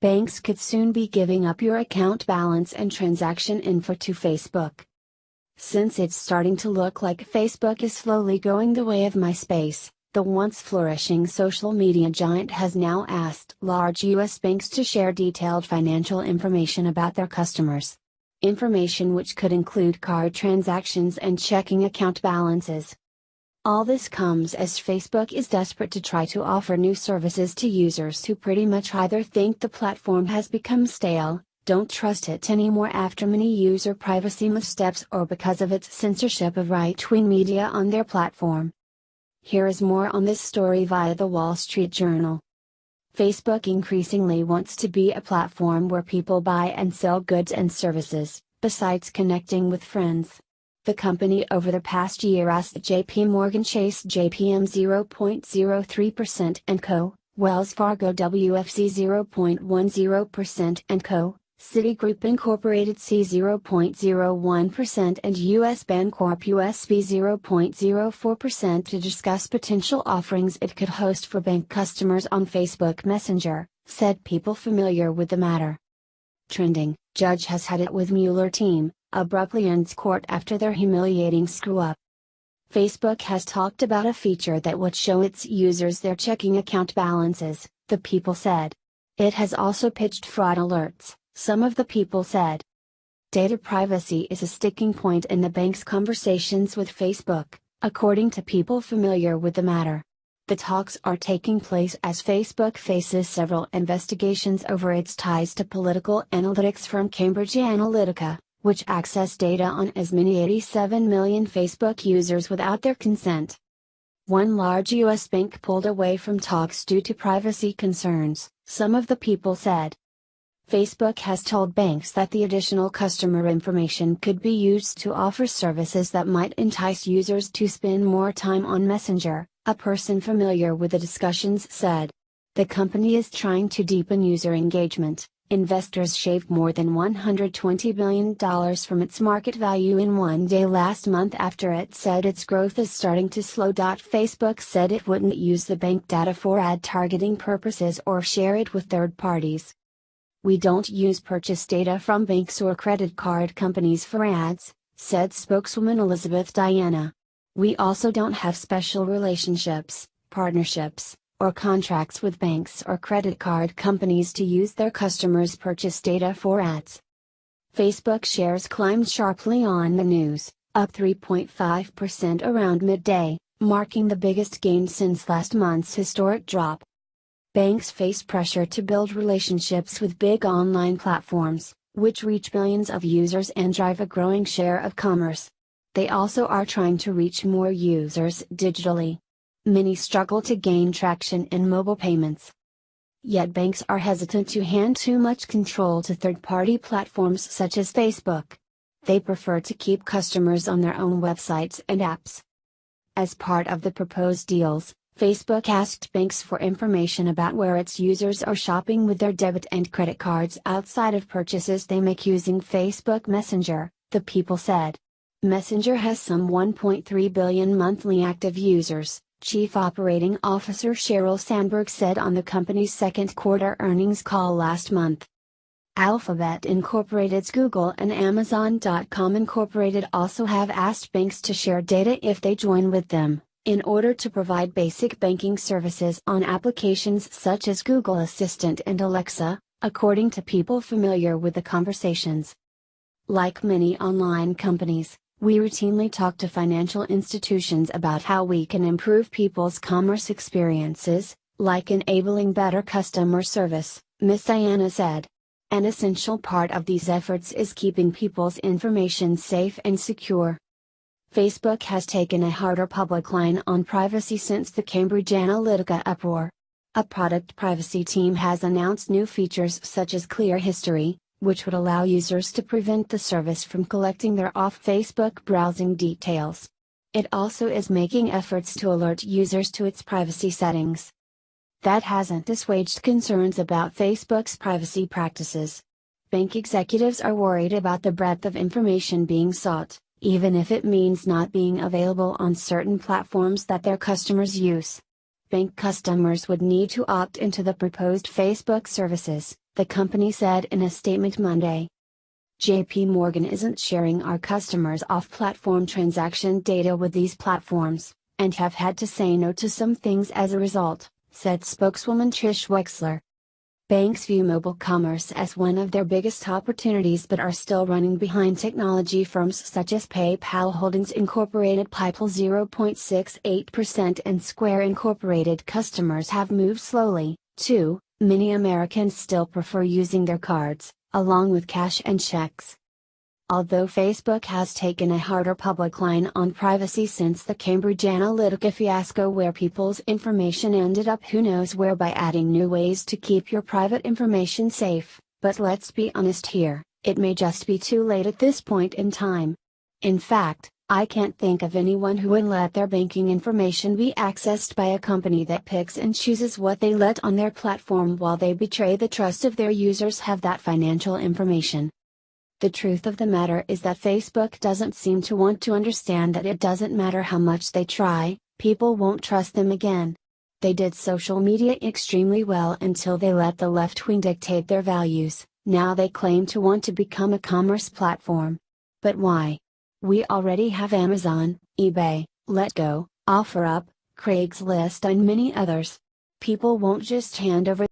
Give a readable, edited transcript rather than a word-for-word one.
Banks could soon be giving up your account balance and transaction info to Facebook. Since it's starting to look like Facebook is slowly going the way of MySpace, the once flourishing social media giant has now asked large U.S. banks to share detailed financial information about their customers. Information which could include card transactions and checking account balances. All this comes as Facebook is desperate to try to offer new services to users who pretty much either think the platform has become stale, don't trust it anymore after many user privacy missteps, or because of its censorship of right-wing media on their platform. Here is more on this story via the Wall Street Journal. Facebook increasingly wants to be a platform where people buy and sell goods and services, besides connecting with friends. The company over the past year asked JP Morgan Chase JPM 0.03% and Co., Wells Fargo WFC 0.10% and Co., Citigroup Incorporated C 0.01% and US Bancorp USB 0.04% to discuss potential offerings it could host for bank customers on Facebook Messenger, said people familiar with the matter. Trending: Judge has had it with Mueller team, abruptly ends court after their humiliating screw-up. Facebook has talked about a feature that would show its users their checking account balances, the people said. It has also pitched fraud alerts, some of the people said. Data privacy is a sticking point in the bank's conversations with Facebook, according to people familiar with the matter. The talks are taking place as Facebook faces several investigations over its ties to political analytics firm Cambridge Analytica, which access data on as many 87 million Facebook users without their consent. One large U.S. bank pulled away from talks due to privacy concerns, some of the people said. Facebook has told banks that the additional customer information could be used to offer services that might entice users to spend more time on Messenger, a person familiar with the discussions said. The company is trying to deepen user engagement. Investors shaved more than $120 billion from its market value in one day last month after it said its growth is starting to slow. Facebook said it wouldn't use the bank data for ad targeting purposes or share it with third parties. We don't use purchase data from banks or credit card companies for ads, said spokeswoman Elisabeth Diana. We also don't have special relationships, partnerships, or contracts with banks or credit card companies to use their customers' purchase data for ads. Facebook shares climbed sharply on the news, up 3.5% around midday, marking the biggest gain since last month's historic drop. Banks face pressure to build relationships with big online platforms, which reach billions of users and drive a growing share of commerce. They also are trying to reach more users digitally. Many struggle to gain traction in mobile payments. Yet banks are hesitant to hand too much control to third-party platforms such as Facebook. They prefer to keep customers on their own websites and apps. As part of the proposed deals, Facebook asked banks for information about where its users are shopping with their debit and credit cards outside of purchases they make using Facebook Messenger, the people said. Messenger has some 1.3 billion monthly active users, Chief Operating Officer Sheryl Sandberg said on the company's second quarter earnings call last month. Alphabet Incorporated's Google and Amazon.com Incorporated also have asked banks to share data if they join with them, in order to provide basic banking services on applications such as Google Assistant and Alexa, according to people familiar with the conversations. Like many online companies, we routinely talk to financial institutions about how we can improve people's commerce experiences, like enabling better customer service, Ms. Diana said. An essential part of these efforts is keeping people's information safe and secure. Facebook has taken a harder public line on privacy since the Cambridge Analytica uproar. A product privacy team has announced new features such as Clear History, which would allow users to prevent the service from collecting their off-Facebook browsing details. It also is making efforts to alert users to its privacy settings. That hasn't dissuaded concerns about Facebook's privacy practices. Bank executives are worried about the breadth of information being sought, even if it means not being available on certain platforms that their customers use. Bank customers would need to opt into the proposed Facebook services, the company said in a statement Monday. JP Morgan isn't sharing our customers' off-platform transaction data with these platforms, and have had to say no to some things as a result, said spokeswoman Trish Wexler. Banks view mobile commerce as one of their biggest opportunities but are still running behind technology firms such as PayPal Holdings Incorporated. PayPal 0.68% and Square Incorporated. Customers have moved slowly, too. Many Americans still prefer using their cards, along with cash and checks. Although Facebook has taken a harder public line on privacy since the Cambridge Analytica fiasco where people's information ended up who knows where by adding new ways to keep your private information safe, but let's be honest here, it may just be too late at this point in time. In fact, I can't think of anyone who would let their banking information be accessed by a company that picks and chooses what they let on their platform while they betray the trust of their users have that financial information. The truth of the matter is that Facebook doesn't seem to want to understand that it doesn't matter how much they try, people won't trust them again. They did social media extremely well until they let the left wing dictate their values, now they claim to want to become a commerce platform. But why? We already have Amazon, eBay, Letgo, OfferUp, Craigslist and many others. People won't just hand over